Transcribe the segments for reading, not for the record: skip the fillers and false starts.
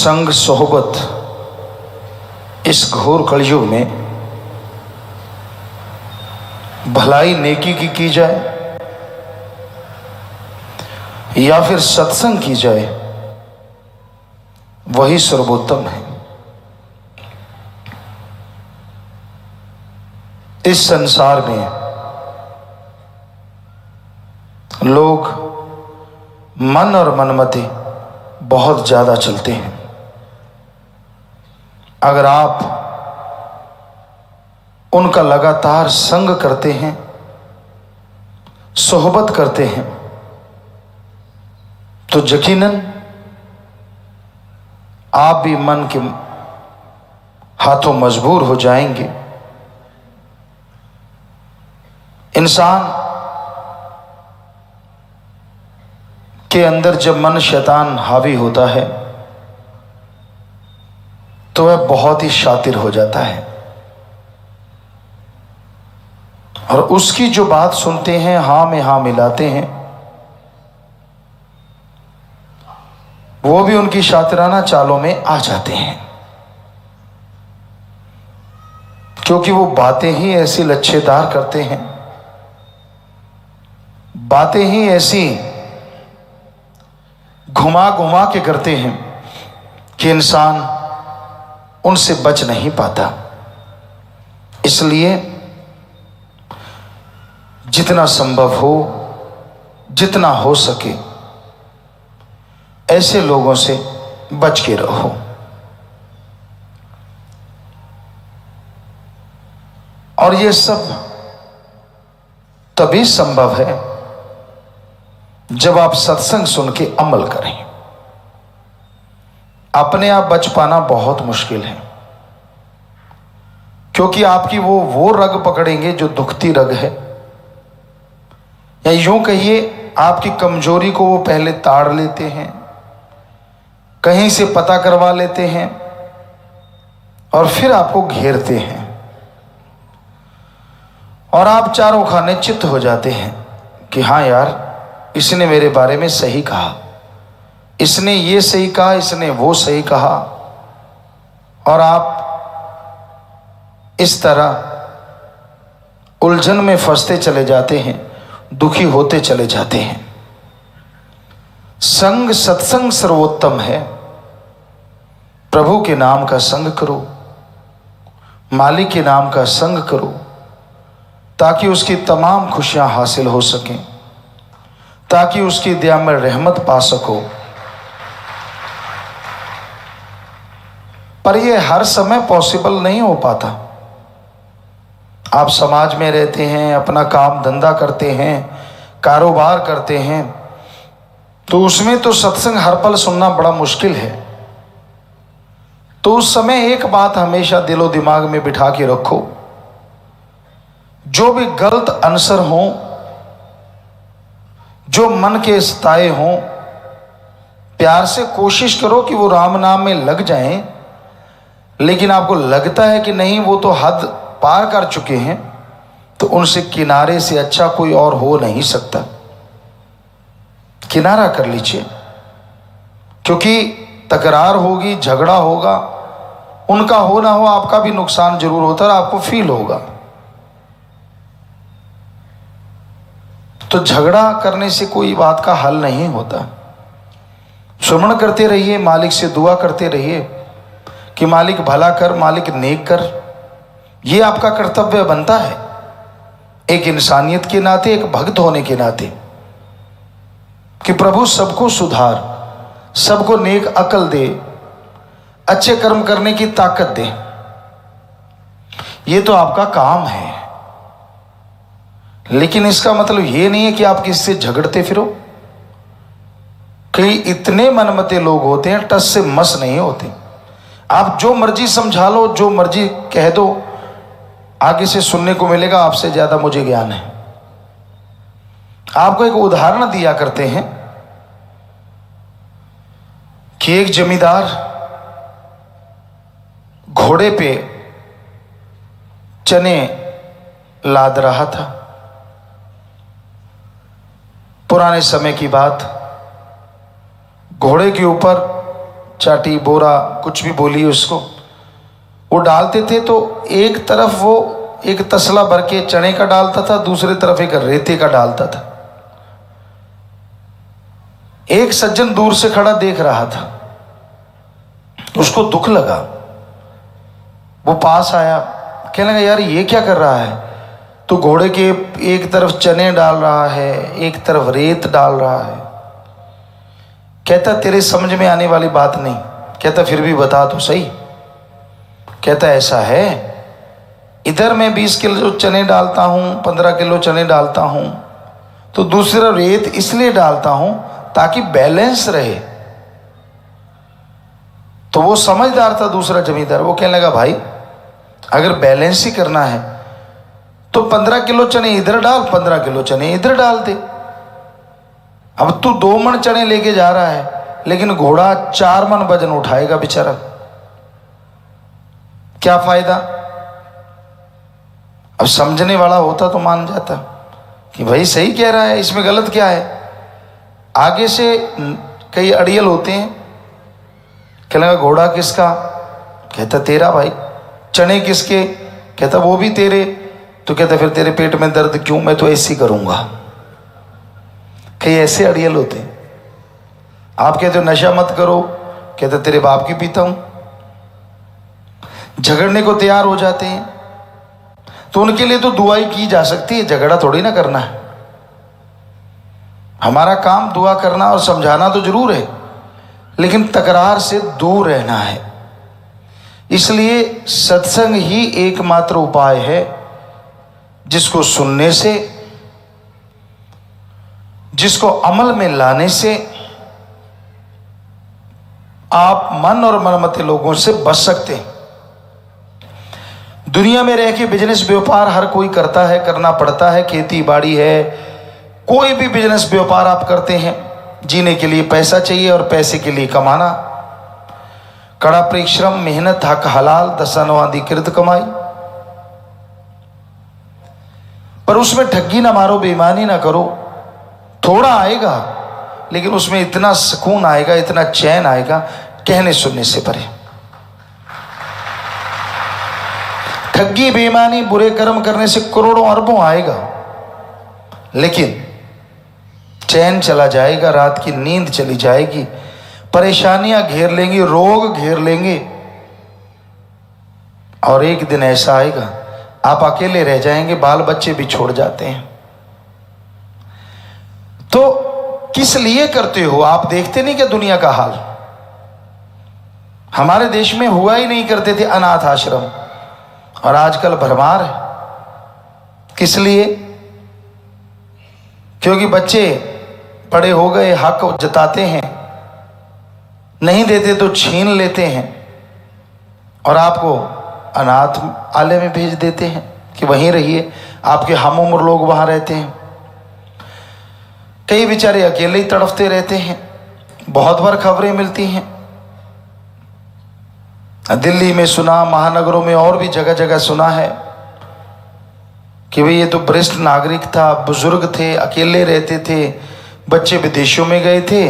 संग सोहबत इस घोर कलयुग में भलाई नेकी की जाए या फिर सत्संग की जाए, वही सर्वोत्तम है। इस संसार में लोग मन और मनमति बहुत ज्यादा चलते हैं। अगर आप उनका लगातार संग करते हैं, सोहबत करते हैं, तो यकीनन आप भी मन के हाथों मजबूर हो जाएंगे। इंसान के अंदर जब मन शैतान हावी होता है तो वह बहुत ही शातिर हो जाता है, और उसकी जो बात सुनते हैं, हाँ में हाँ मिलाते हैं, वो भी उनकी शातिराना चालों में आ जाते हैं, क्योंकि वो बातें ही ऐसी लच्छेदार करते हैं, बातें ही ऐसी घुमा घुमा के करते हैं कि इंसान उनसे बच नहीं पाता। इसलिए जितना संभव हो, जितना हो सके, ऐसे लोगों से बच के रहो। और ये सब तभी संभव है जब आप सत्संग सुन के अमल करें। अपने आप बच पाना बहुत मुश्किल है, क्योंकि आपकी वो रग पकड़ेंगे जो दुखती रग है, या यूं कहिए आपकी कमजोरी को वो पहले ताड़ लेते हैं, कहीं से पता करवा लेते हैं और फिर आपको घेरते हैं, और आप चारों खाने चित्त हो जाते हैं कि हाँ यार, इसने मेरे बारे में सही कहा, इसने ये सही कहा, इसने वो सही कहा, और आप इस तरह उलझन में फंसते चले जाते हैं, दुखी होते चले जाते हैं। संग सत्संग सर्वोत्तम है। प्रभु के नाम का संग करो, मालिक के नाम का संग करो, ताकि उसकी तमाम खुशियां हासिल हो सकें, ताकि उसकी दया में रहमत पा सको। पर यह हर समय पॉसिबल नहीं हो पाता। आप समाज में रहते हैं, अपना काम धंधा करते हैं, कारोबार करते हैं, तो उसमें तो सत्संग हर पल सुनना बड़ा मुश्किल है। तो उस समय एक बात हमेशा दिलो दिमाग में बिठा के रखो, जो भी गलत आंसर हो, जो मन के सताए हों, प्यार से कोशिश करो कि वो राम नाम में लग जाएं। लेकिन आपको लगता है कि नहीं, वो तो हद पार कर चुके हैं, तो उनसे किनारे से अच्छा कोई और हो नहीं सकता। किनारा कर लीजिए, क्योंकि तकरार होगी, झगड़ा होगा, उनका हो ना हो आपका भी नुकसान जरूर होता है, आपको फील होगा। तो झगड़ा करने से कोई बात का हल नहीं होता। श्रवण करते रहिए, मालिक से दुआ करते रहिए कि मालिक भला कर, मालिक नेक कर। ये आपका कर्तव्य बनता है, एक इंसानियत के नाते, एक भक्त होने के नाते, कि प्रभु सबको सुधार, सबको नेक अकल दे, अच्छे कर्म करने की ताकत दे। ये तो आपका काम है। लेकिन इसका मतलब ये नहीं है कि आप किससे झगड़ते फिरो। कई इतने मनमते लोग होते हैं, टस से मस नहीं होते। आप जो मर्जी समझा लो, जो मर्जी कह दो, आगे से सुनने को मिलेगा आपसे ज्यादा मुझे ज्ञान है। आपको एक उदाहरण दिया करते हैं कि एक जमींदार घोड़े पे चने लाद रहा था। पुराने समय की बात, घोड़े के ऊपर चाटी, बोरा, कुछ भी बोलिए उसको, वो डालते थे तो एक तरफ वो एक तसला भर के चने का डालता था, दूसरी तरफ एक रेते का डालता था। एक सज्जन दूर से खड़ा देख रहा था, उसको दुख लगा, वो पास आया, कहने लगा यार ये क्या कर रहा है, तो घोड़े के एक तरफ चने डाल रहा है, एक तरफ रेत डाल रहा है। कहता तेरे समझ में आने वाली बात नहीं। कहता फिर भी बता तो सही। कहता ऐसा है, इधर मैं 20 किलो चने डालता हूँ, 15 किलो चने डालता हूँ, तो दूसरा रेत इसलिए डालता हूँ ताकि बैलेंस रहे। तो वो समझदार था दूसरा जमींदार, वो कहने लगा भाई अगर बैलेंस ही करना है तो 15 किलो चने इधर डाल, 15 किलो चने इधर डाल दे। अब तू 2 मन चने लेके जा रहा है, लेकिन घोड़ा 4 मन वजन उठाएगा बेचारा, क्या फायदा। अब समझने वाला होता तो मान जाता कि भाई सही कह रहा है, इसमें गलत क्या है। आगे से कई अड़ियल होते हैं, कहने लगा घोड़ा किसका, कहता तेरा भाई। चने किसके, कहता वो भी तेरे। तो कहता फिर तेरे पेट में दर्द क्यों, मैं तो ऐसी करूंगा। कई ऐसे अड़ियल होते हैं। आप कहते हो नशा मत करो, कहता तेरे बाप की पीता हूं। झगड़ने को तैयार हो जाते हैं, तो उनके लिए तो दुआई की जा सकती है, झगड़ा थोड़ी ना करना है। हमारा काम दुआ करना और समझाना तो जरूर है, लेकिन तकरार से दूर रहना है। इसलिए सत्संग ही एकमात्र उपाय है जिसको सुनने से, जिसको अमल में लाने से आप मन और मनमते लोगों से बच सकते हैं। दुनिया में रह के बिजनेस व्यापार हर कोई करता है, करना पड़ता है। खेती बाड़ी है, कोई भी बिजनेस व्यापार आप करते हैं, जीने के लिए पैसा चाहिए और पैसे के लिए कमाना। कड़ा परिश्रम, मेहनत, हक हलाल, दसानों अधिकृत कमाई। पर उसमें ठगी ना मारो, बेईमानी ना करो। थोड़ा आएगा लेकिन उसमें इतना सुकून आएगा, इतना चैन आएगा, कहने सुनने से परे। ठगी, बेईमानी, बुरे कर्म करने से करोड़ों अरबों आएगा, लेकिन चैन चला जाएगा, रात की नींद चली जाएगी, परेशानियां घेर लेंगी, रोग घेर लेंगे, और एक दिन ऐसा आएगा आप अकेले रह जाएंगे, बाल बच्चे भी छोड़ जाते हैं। तो किस लिए करते हो आप? देखते नहीं क्या दुनिया का हाल? हमारे देश में हुआ ही नहीं करते थे अनाथ आश्रम, और आजकल भरमार है। किस लिए? क्योंकि बच्चे बड़े हो गए, हक जताते हैं, नहीं देते तो छीन लेते हैं, और आपको अनाथ आलय में भेज देते हैं कि वहीं रहिए। आपके हम उम्र लोग वहां रहते हैं, कई बेचारे अकेले ही तड़फते रहते हैं। बहुत बार खबरें मिलती हैं, दिल्ली में सुना, महानगरों में और भी जगह जगह सुना है कि भाई ये तो वरिष्ठ नागरिक था, बुजुर्ग थे, अकेले रहते थे, बच्चे विदेशों में गए थे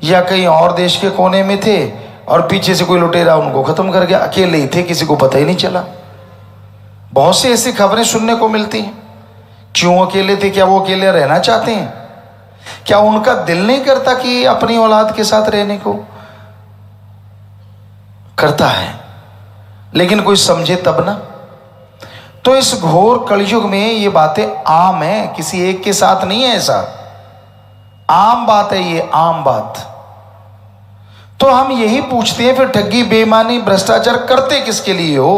या कहीं और देश के कोने में थे, और पीछे से कोई लुटेरा उनको खत्म कर गया, अकेले ही थे, किसी को पता ही नहीं चला। बहुत सी ऐसी खबरें सुनने को मिलती हैं। क्यों अकेले थे? क्या वो अकेले रहना चाहते हैं? क्या उनका दिल नहीं करता कि अपनी औलाद के साथ रहने को? करता है, लेकिन कोई समझे तब ना। तो इस घोर कलयुग में ये बातें आम है, किसी एक के साथ नहीं है, ऐसा आम बात है, ये आम बात। तो हम यही पूछते हैं, फिर ठगी, बेईमानी, भ्रष्टाचार करते किसके लिए हो?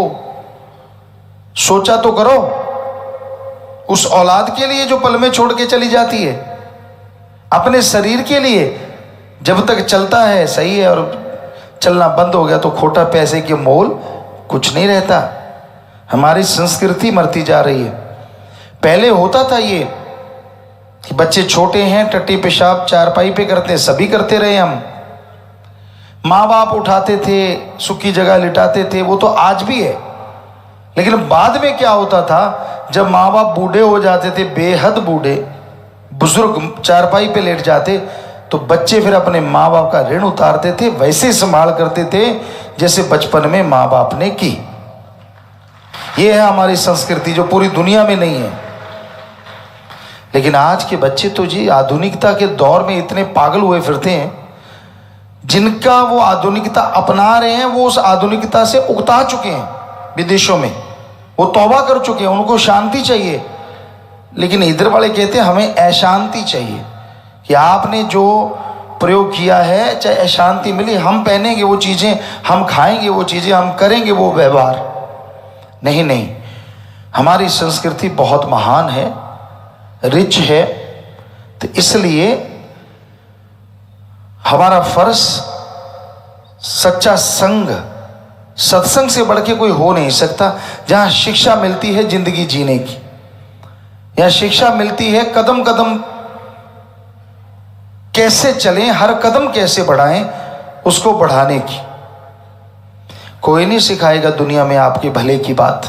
सोचा तो करो। उस औलाद के लिए जो पल में छोड़ के चली जाती है, अपने शरीर के लिए जब तक चलता है सही है, और चलना बंद हो गया तो खोटा पैसे के मोल कुछ नहीं रहता। हमारी संस्कृति मरती जा रही है। पहले होता था ये कि बच्चे छोटे हैं, टट्टी पेशाब चारपाई पे करते हैं, सभी करते रहे हम। माँ बाप उठाते थे, सुखी जगह लिटाते थे, वो तो आज भी है। लेकिन बाद में क्या होता था, जब माँ बाप बूढ़े हो जाते थे, बेहद बूढ़े, बुजुर्ग चारपाई पे लेट जाते, तो बच्चे फिर अपने माँ बाप का ऋण उतारते थे, वैसे संभाल करते थे जैसे बचपन में माँ बाप ने की। ये है हमारी संस्कृति जो पूरी दुनिया में नहीं है। लेकिन आज के बच्चे तो जी आधुनिकता के दौर में इतने पागल हुए फिरते हैं, जिनका वो आधुनिकता अपना रहे हैं वो उस आधुनिकता से उकता चुके हैं। विदेशों में वो तौबा कर चुके हैं, उनको शांति चाहिए। लेकिन इधर वाले कहते हैं हमें अशांति चाहिए, कि आपने जो प्रयोग किया है चाहे अशांति मिली, हम पहनेंगे वो चीज़ें, हम खाएंगे वो चीज़ें, हम करेंगे वो व्यवहार। नहीं नहीं, हमारी संस्कृति बहुत महान है, रिच है। तो इसलिए हमारा फर्ज सच्चा संग, सत्संग से बढ़ के कोई हो नहीं सकता। जहां शिक्षा मिलती है जिंदगी जीने की, या शिक्षा मिलती है कदम कदम कैसे चलें, हर कदम कैसे बढ़ाएं, उसको बढ़ाने की। कोई नहीं सिखाएगा दुनिया में आपके भले की बात।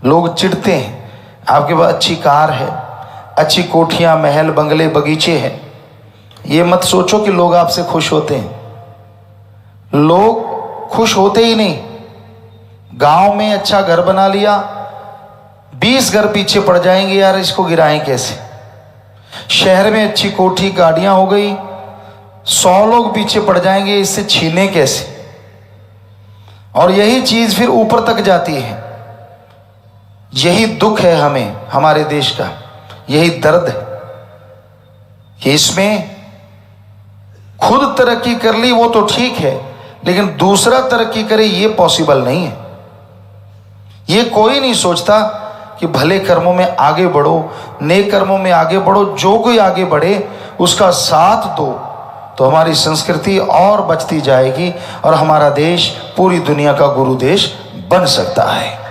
लोग चिढ़ते हैं, आपके पास अच्छी कार है, अच्छी कोठियां, महल, बंगले, बगीचे हैं, ये मत सोचो कि लोग आपसे खुश होते हैं। लोग खुश होते ही नहीं। गांव में अच्छा घर बना लिया, 20 घर पीछे पड़ जाएंगे, यार इसको गिराएं कैसे। शहर में अच्छी कोठी, गाड़ियां हो गई, 100 लोग पीछे पड़ जाएंगे, इससे छीने कैसे। और यही चीज फिर ऊपर तक जाती है। यही दुख है हमें, हमारे देश का यही दर्द है कि इसमें खुद तरक्की कर ली वो तो ठीक है, लेकिन दूसरा तरक्की करे ये पॉसिबल नहीं है। ये कोई नहीं सोचता कि भले कर्मों में आगे बढ़ो, नेक कर्मों में आगे बढ़ो। जो कोई आगे बढ़े उसका साथ दो, तो हमारी संस्कृति और बचती जाएगी और हमारा देश पूरी दुनिया का गुरु देश बन सकता है।